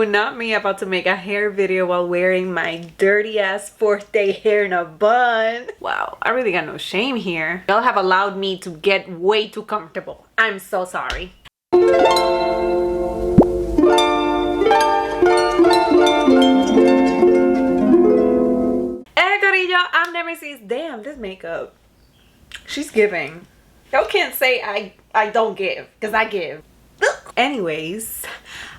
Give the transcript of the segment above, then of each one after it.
Ooh, not me about to make a hair video while wearing my dirty ass 4th day hair in a bun. Wow, I really got no shame here. Y'all have allowed me to get way too comfortable. I'm so sorry. Hey Corillo, I'm Nemesis. Damn, this makeup. She's giving. Y'all can't say I don't give, because I give. Anyways,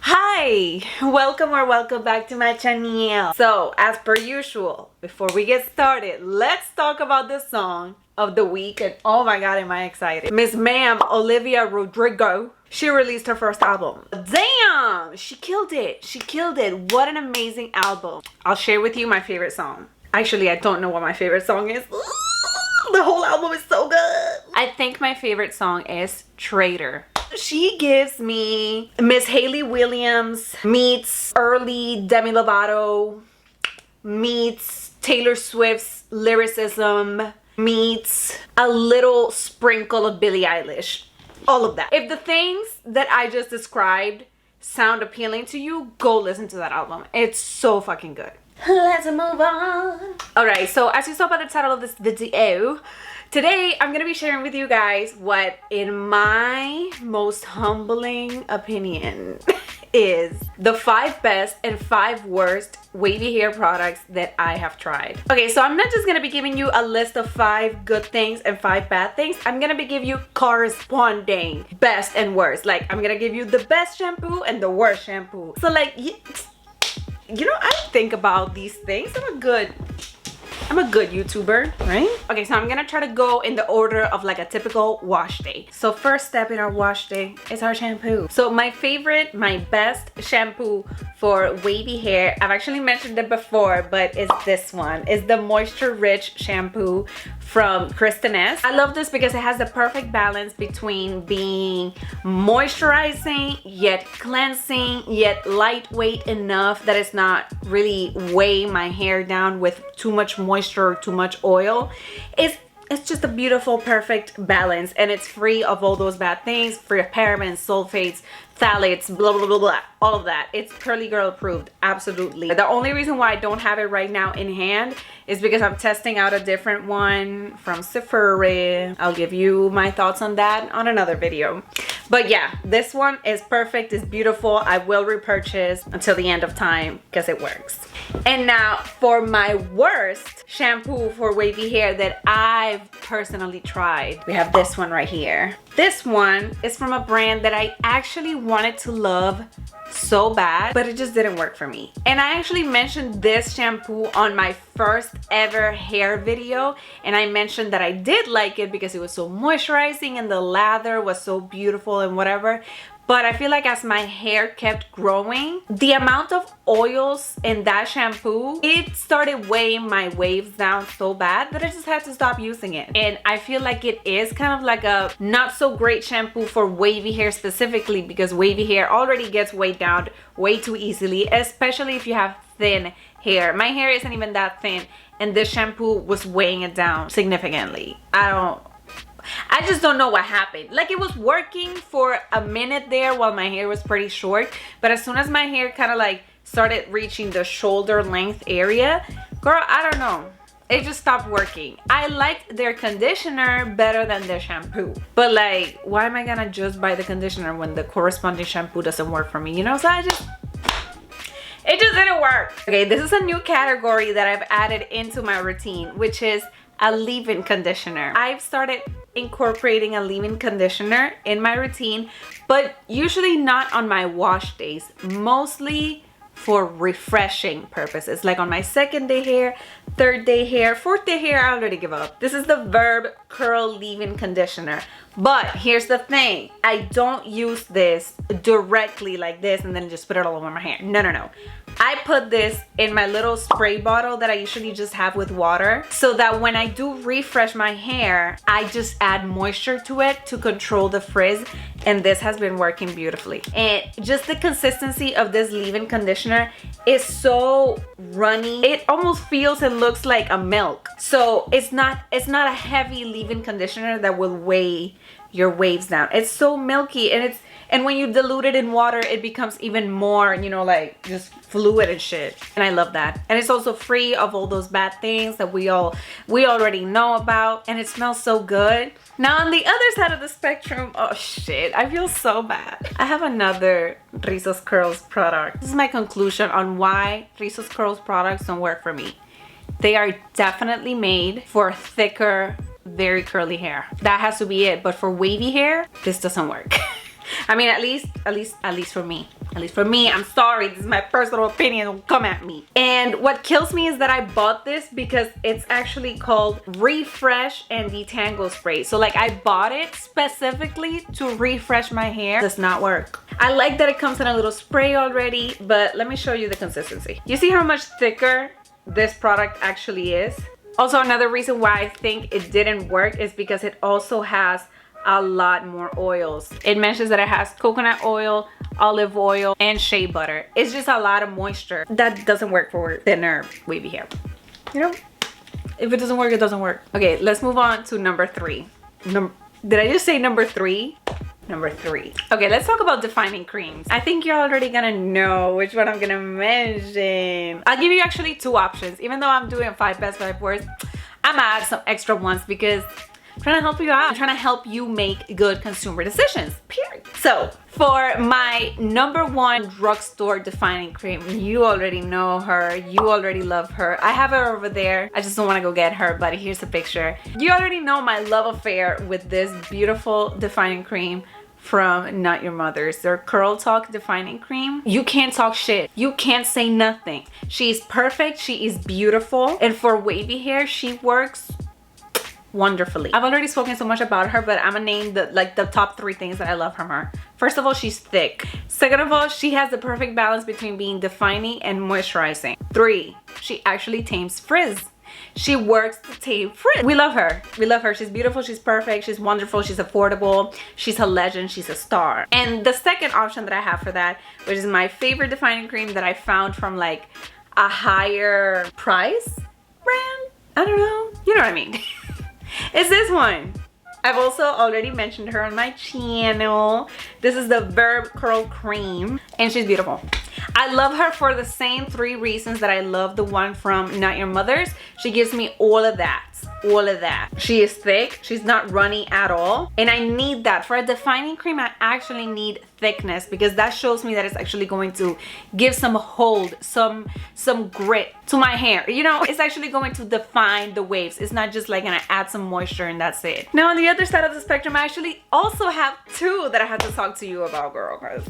hi, welcome back to my channel. So as per usual, before we get started, let's talk about the song of the week. And oh my god, am I excited. Miss Ma'am Olivia Rodrigo, she released her first album. Damn, she killed it. She killed it. What an amazing album. I'll share with you my favorite song. Actually, I don't know what my favorite song is. The whole album is so good. I think my favorite song is Traitor. She gives me Miss Hayley Williams meets early Demi Lovato meets Taylor Swift's lyricism meets a little sprinkle of Billie Eilish. All of that. If the things that I just described sound appealing to you, go listen to that album. It's so fucking good. Let's move on. Alright, so as you saw by the title of this video, today I'm gonna be sharing with you guys what, in my most humbling opinion, is the 5 best and 5 worst wavy hair products that I have tried. Okay, so I'm not just gonna be giving you a list of 5 good things and 5 bad things. I'm gonna be giving you corresponding best and worst. Like, I'm gonna give you the best shampoo and the worst shampoo. So like, you know, I think about these things. I'm a good YouTuber, right? Okay, so I'm gonna try to go in the order of like a typical wash day. So first step in our wash day is our shampoo. So my best shampoo for wavy hair, I've actually mentioned it before, but it's this one. It's the Moisture Rich shampoo from Kristen S. I love this because it has the perfect balance between being moisturizing, yet cleansing, yet lightweight enough that it's not really weighing my hair down with too much moisture or too much oil. It's just a beautiful, perfect balance, and it's free of all those bad things, free of parabens, sulfates, phthalates, blah blah blah blah, all of that. It's curly girl approved, absolutely. The only reason why I don't have it right now in hand is because I'm testing out a different one from Sephora. I'll give you my thoughts on that on another video. But yeah, this one is perfect, it's beautiful. I will repurchase until the end of time because it works. And now for my worst shampoo for wavy hair that I've personally tried, we have this one right here. This one is from a brand that I actually wanted to love so bad, but it just didn't work for me. And I actually mentioned this shampoo on my first ever hair video, and I mentioned that I did like it because it was so moisturizing and the lather was so beautiful and whatever. But I feel like as my hair kept growing, the amount of oils in that shampoo, it started weighing my waves down so bad that I just had to stop using it. And I feel like it is kind of like a not so great shampoo for wavy hair specifically, because wavy hair already gets weighed down way too easily, especially if you have thin hair. My hair isn't even that thin, and this shampoo was weighing it down significantly. I just don't know what happened. Like, it was working for a minute there while my hair was pretty short, but as soon as my hair kind of like started reaching the shoulder length area, girl, I don't know, it just stopped working. I liked their conditioner better than their shampoo, but like, why am I gonna just buy the conditioner when the corresponding shampoo doesn't work for me, you know? So it just didn't work. Okay, this is a new category that I've added into my routine, which is a leave-in conditioner. I've started incorporating a leave-in conditioner in my routine, but usually not on my wash days, mostly for refreshing purposes, like on my 2nd day hair, 3rd day hair, 4th day hair. I already give up. This is the Verb Curl Leave-In Conditioner. But here's the thing, I don't use this directly like this and then just put it all over my hair. No, no, no. I put this in my little spray bottle that I usually just have with water, so that when I do refresh my hair, I just add moisture to it to control the frizz, and this has been working beautifully. And just the consistency of this leave-in conditioner is so runny. It almost feels and looks like a milk. So it's not a heavy leave-in conditioner that will weigh your waves down. It's so milky, and And when you dilute it in water, it becomes even more, you know, like just fluid and shit. And I love that. And it's also free of all those bad things that we already know about. And it smells so good. Now on the other side of the spectrum, oh shit, I feel so bad. I have another Rizos Curls product. This is my conclusion on why Rizos Curls products don't work for me. They are definitely made for thicker, very curly hair. That has to be it. But for wavy hair, this doesn't work. I mean, at least for me. At least for me, I'm sorry, this is my personal opinion, don't come at me. And what kills me is that I bought this because it's actually called Refresh and Detangle Spray. So like I bought it specifically to refresh my hair. Does not work. I like that it comes in a little spray already, but let me show you the consistency. You see how much thicker this product actually is? Also, another reason why I think it didn't work is because it also has a lot more oils. It mentions that it has coconut oil, olive oil, and shea butter. It's just a lot of moisture. That doesn't work for thinner wavy hair. You know, if it doesn't work, it doesn't work. Okay, let's move on to number 3. Did I just say number 3? Number 3. Okay, let's talk about defining creams. I think you're already gonna know which one I'm gonna mention. I'll give you actually 2 options. Even though I'm doing 5 best 5 worst, I'm gonna add some extra ones because I'm trying to help you out. I'm trying to help you make good consumer decisions, period. So for my number 1 drugstore defining cream, you already know her. You already love her. I have her over there. I just don't want to go get her, but here's a picture. You already know my love affair with this beautiful defining cream from Not Your Mother's. Their Curl Talk defining cream. You can't talk shit. You can't say nothing. She's perfect. She is beautiful. And for wavy hair, she works wonderfully. I've already spoken so much about her, but I'm gonna name the top 3 things that I love from her. First of all, she's thick. Second of all, she has the perfect balance between being defining and moisturizing. 3, she actually tames frizz. She works to tame frizz. We love her. We love her. She's beautiful. She's perfect. She's wonderful. She's affordable. She's a legend. She's a star. And the second option that I have for that, which is my favorite defining cream that I found from like a higher price brand. I don't know. You know what I mean. It's this one. I've also already mentioned her on my channel. This is the Verb Curl Cream and she's beautiful. I love her for the same 3 reasons that I love the one from Not Your Mother's. She gives me all of that. All of that. She is thick. She's not runny at all. And I need that. For a defining cream, I actually need thickness because that shows me that it's actually going to give some hold, some grit to my hair. You know, it's actually going to define the waves. It's not just like gonna add some moisture and that's it. Now on the other side of the spectrum, I actually also have 2 that I have to talk to you about, girl.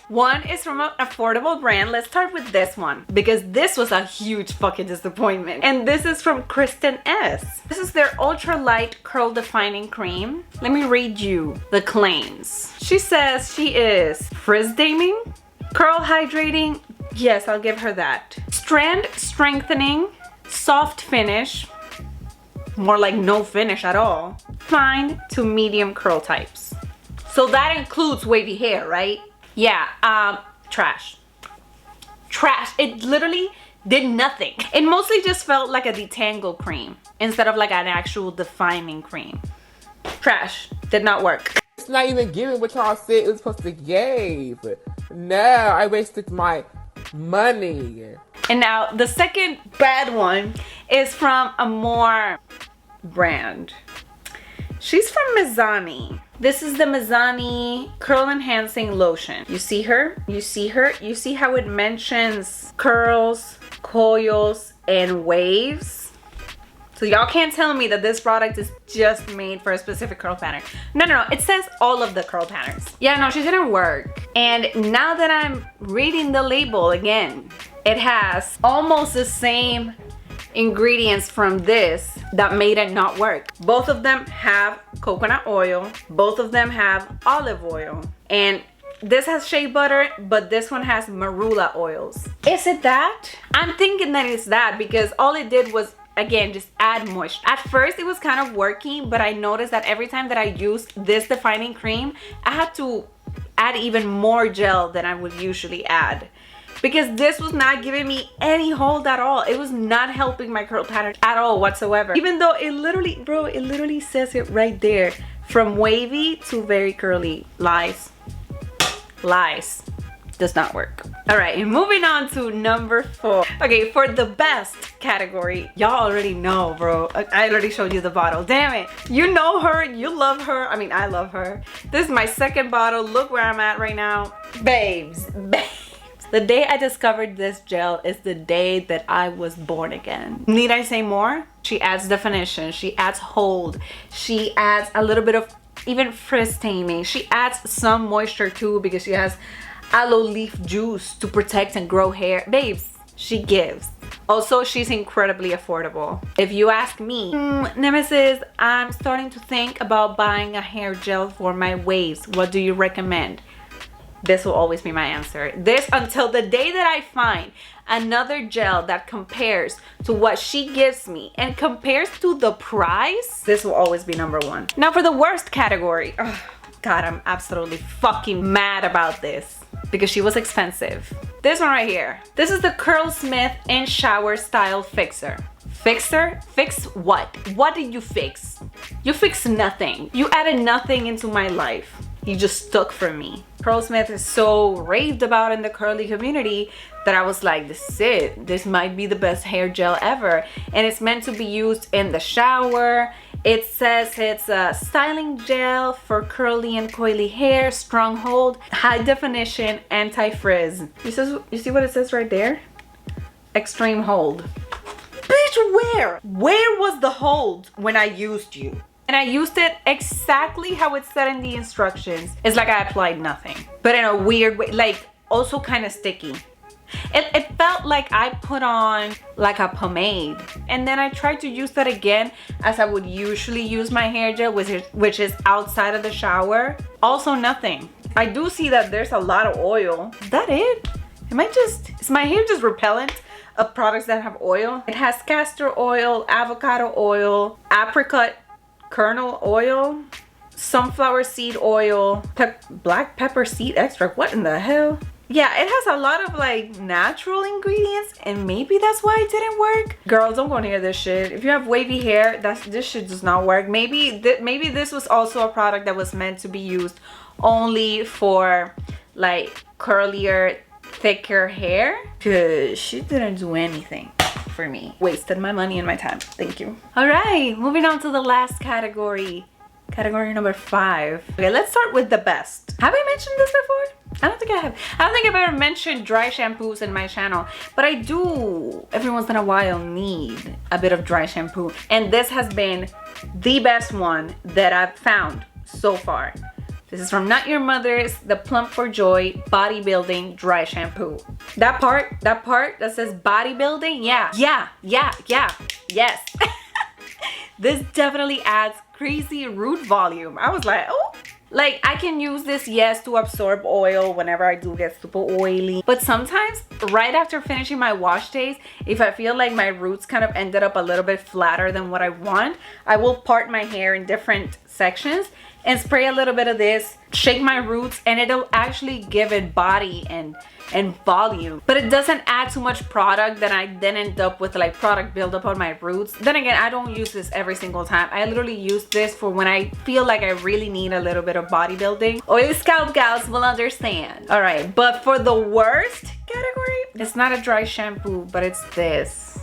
One is from an affordable brand. Let's start with this one because this was a huge fucking disappointment. And this is from Kristen S. This is their ultra light curl defining cream. Let me read you the claims. She says she is frizz daming, curl hydrating. Yes, I'll give her that. Strand strengthening, soft finish, more like no finish at all. Fine to medium curl types. So that includes wavy hair, right? Yeah, trash. It literally did nothing. It mostly just felt like a detangle cream instead of like an actual defining cream. Trash. Did not work. It's not even giving what y'all said it was supposed to give. No, I wasted my money. And now the second bad one is from a more brand. She's from Mizani. This is the Mizani Curl Enhancing Lotion. You see her? You see her? You see how it mentions curls, coils, and waves? So y'all can't tell me that this product is just made for a specific curl pattern. No. It says all of the curl patterns. Yeah, no, she didn't work. And now that I'm reading the label again, it has almost the same ingredients from this that made it not work. Both of them have coconut oil. Both of them have olive oil. And this has shea butter, but this one has marula oils. Is it that? I'm thinking that it's that because all it did was, again, just add moisture. At first it was kind of working, but I noticed that every time that I used this defining cream, I had to add even more gel than I would usually add. Because this was not giving me any hold at all. It was not helping my curl pattern at all whatsoever. Even though it literally, bro, it literally says it right there. From wavy to very curly. Lies. Lies. Does not work. All right, moving on to number 4. Okay, for the best category, y'all already know, bro. I already showed you the bottle. Damn it. You know her, you love her. I mean, I love her. This is my second bottle. Look where I'm at right now. Babes. The day I discovered this gel is the day that I was born again. Need I say more? She adds definition. She adds hold. She adds a little bit of even frizz taming. She adds some moisture too because she has aloe leaf juice to protect and grow hair. Babes, she gives. Also, she's incredibly affordable. If you ask me, Nemesis, I'm starting to think about buying a hair gel for my waves. What do you recommend? This will always be my answer. This until the day that I find another gel that compares to what she gives me and compares to the price, this will always be number 1. Now for the worst category. Oh, God, I'm absolutely fucking mad about this because she was expensive. This one right here. This is the Curlsmith in shower style fixer. Fixer? Fix what? What did you fix? You fixed nothing. You added nothing into my life. You just took from me. Curlsmith is so raved about in the curly community that I was like, this is it. This might be the best hair gel ever. And it's meant to be used in the shower. It says it's a styling gel for curly and coily hair, strong hold, high definition, anti-frizz. You see what it says right there? Extreme hold. Bitch, where? Where was the hold when I used you? And I used it exactly how it said in the instructions. It's like I applied nothing, but in a weird way, like also kind of sticky. It felt like I put on like a pomade, and then I tried to use that again as I would usually use my hair gel, which is outside of the shower. Also nothing. I do see that there's a lot of oil. Is that it? Is my hair just repellent of products that have oil? It has castor oil, avocado oil, apricot kernel oil, sunflower seed oil, black pepper seed extract. What in the hell? Yeah, it has a lot of like natural ingredients, and maybe that's why it didn't work. Girls, don't go near this shit. If you have wavy hair, this shit does not work. Maybe this was also a product that was meant to be used only for like curlier, thicker hair, because she didn't do anything for me. Wasted my money and my time. Thank you. All right, moving on to the last category. Category number 5. Okay, let's start with the best. Have I mentioned this before? I don't think I have. I don't think I've ever mentioned dry shampoos in my channel, but I do every once in a while need a bit of dry shampoo. And this has been the best one that I've found so far. This is from Not Your Mother's, the Plump for Joy Bodybuilding Dry Shampoo. That part that says bodybuilding, yes. This definitely adds crazy root volume. I was like, oh. Like, I can use this, yes, to absorb oil whenever I do get super oily. But sometimes, right after finishing my wash days, if I feel like my roots kind of ended up a little bit flatter than what I want, I will part my hair in different sections and spray a little bit of this, shake my roots, and it'll actually give it body and volume. But it doesn't add too much product that I then end up with like product buildup on my roots. Then again, I don't use this every single time. I literally use this for when I feel like I really need a little bit of bodybuilding. Oily scalp gals will understand. All right, but for the worst category, it's not a dry shampoo, but it's this.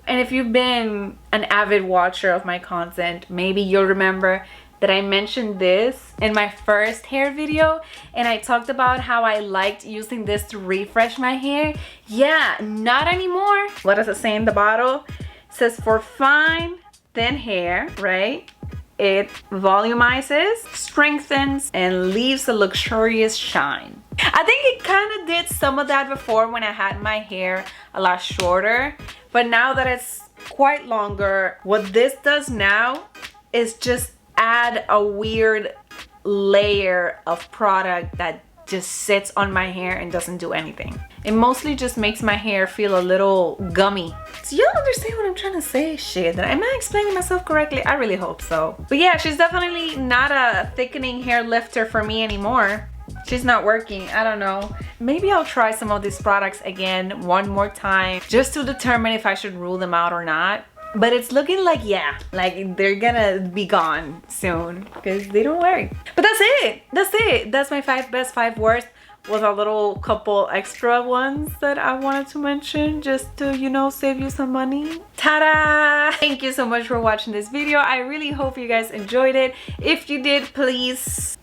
And if you've been an avid watcher of my content, maybe you'll remember that I mentioned this in my first hair video, and I talked about how I liked using this to refresh my hair. Yeah, not anymore. What does it say in the bottle? It says for fine, thin hair, right? It volumizes, strengthens, and leaves a luxurious shine. I think it kind of did some of that before when I had my hair a lot shorter, but now that it's quite longer, what this does now is just add a weird layer of product that just sits on my hair and doesn't do anything. It mostly just makes my hair feel a little gummy. Do y'all understand what I'm trying to say? Shit, am I explaining myself correctly? I really hope so. But yeah, she's definitely not a thickening hair lifter for me anymore. She's not working. I don't know. Maybe I'll try some of these products again one more time just to determine if I should rule them out or not. But it's looking like, yeah, like they're gonna be gone soon because they don't work. But that's it. That's it. That's my 5 best, 5 worst, with a little couple extra ones that I wanted to mention just to, you know, save you some money. Ta-da! Thank you so much for watching this video. I really hope you guys enjoyed it. If you did, please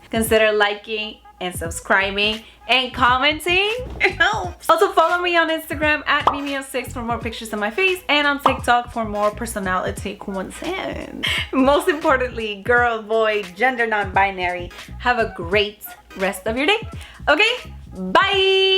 consider liking and subscribing and commenting. It helps. Also follow me on Instagram at Mimio6 for more pictures of my face, and on TikTok for more personality content. Most importantly, girl, boy, gender non-binary, have a great rest of your day. Okay, bye.